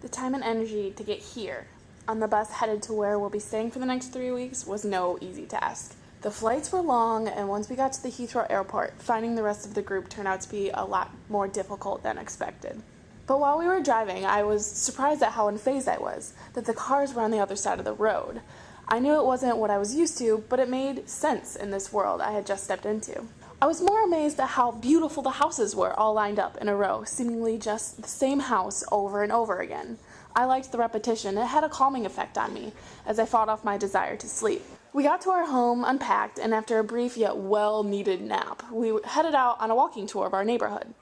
The time and energy to get here, on the bus headed to where we'll be staying for the next 3 weeks, was no easy task. The flights were long, and once we got to the Heathrow airport, finding the rest of the group turned out to be a lot more difficult than expected. But while we were driving, I was surprised at how unfazed I was, that the cars were on the other side of the road. I knew it wasn't what I was used to, but it made sense in this world I had just stepped into. I was more amazed at how beautiful the houses were, all lined up in a row, seemingly just the same house over and over again. I liked the repetition. It had a calming effect on me as I fought off my desire to sleep. We got to our home, unpacked, and after a brief yet well-needed nap, we headed out on a walking tour of our neighborhood.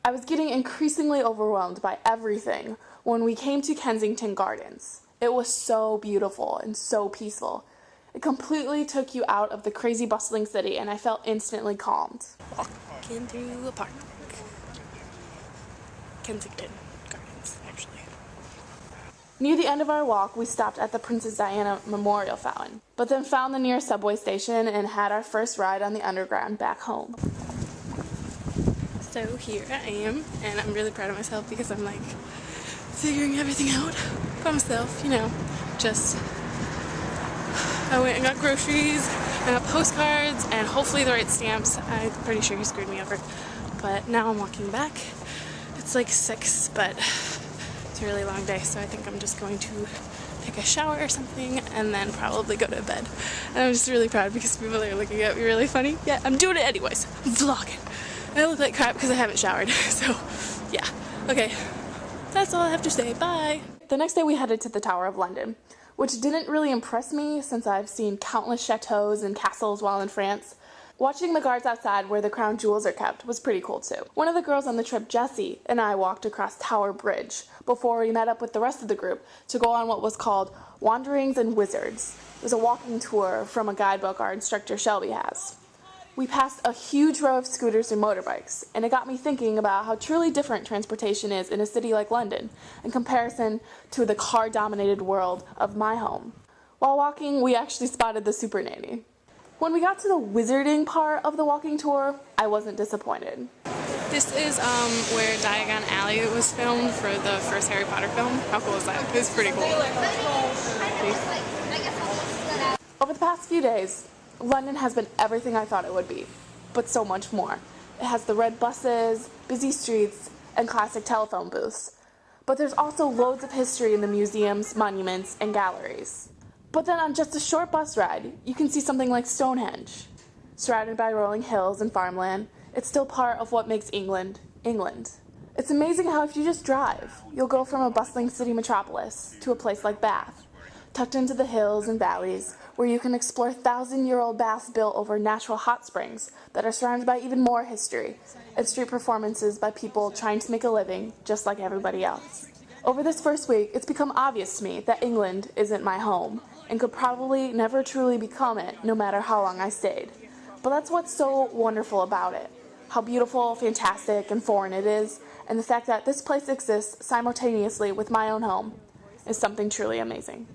I was getting increasingly overwhelmed by everything when we came to Kensington Gardens. It was so beautiful and so peaceful. It completely took you out of the crazy bustling city, and I felt instantly calmed. Walking through a park. Kensington Gardens, actually. Near the end of our walk, we stopped at the Princess Diana Memorial Fountain, but then found the nearest subway station and had our first ride on the Underground back home. So here I am, and I'm really proud of myself because I'm like figuring everything out by myself, just I went and got groceries, I got postcards, and hopefully the right stamps. I'm pretty sure he screwed me over, but now I'm walking back. It's like 6, but it's a really long day, so I think I'm just going to take a shower or something and then probably go to bed. And I'm just really proud because people are looking at me really funny. Yeah, I'm doing it anyways. I'm vlogging. I look like crap because I haven't showered, so yeah. Okay, that's all I have to say. Bye! The next day we headed to the Tower of London, which didn't really impress me since I've seen countless chateaus and castles while in France. Watching the guards outside where the crown jewels are kept was pretty cool too. One of the girls on the trip, Jessie, and I walked across Tower Bridge before we met up with the rest of the group to go on what was called Wanderings and Wizards. It was a walking tour from a guidebook our instructor Shelby has. We passed a huge row of scooters and motorbikes, and it got me thinking about how truly different transportation is in a city like London in comparison to the car-dominated world of my home. While walking, we actually spotted the Super Nanny. When we got to the wizarding part of the walking tour, I wasn't disappointed. This is where Diagon Alley was filmed for the first Harry Potter film. How cool is that? It's pretty cool. Over the past few days, London has been everything I thought it would be, but so much more. It has the red buses, busy streets, and classic telephone booths. But there's also loads of history in the museums, monuments, and galleries. But then on just a short bus ride, you can see something like Stonehenge. Surrounded by rolling hills and farmland, it's still part of what makes England, England. It's amazing how if you just drive, you'll go from a bustling city metropolis to a place like Bath, tucked into the hills and valleys, where you can explore 1,000-year-old baths built over natural hot springs that are surrounded by even more history, and street performances by people trying to make a living just like everybody else. Over this first week, it's become obvious to me that England isn't my home, and could probably never truly become it, no matter how long I stayed. But that's what's so wonderful about it. How beautiful, fantastic, and foreign it is, and the fact that this place exists simultaneously with my own home is something truly amazing.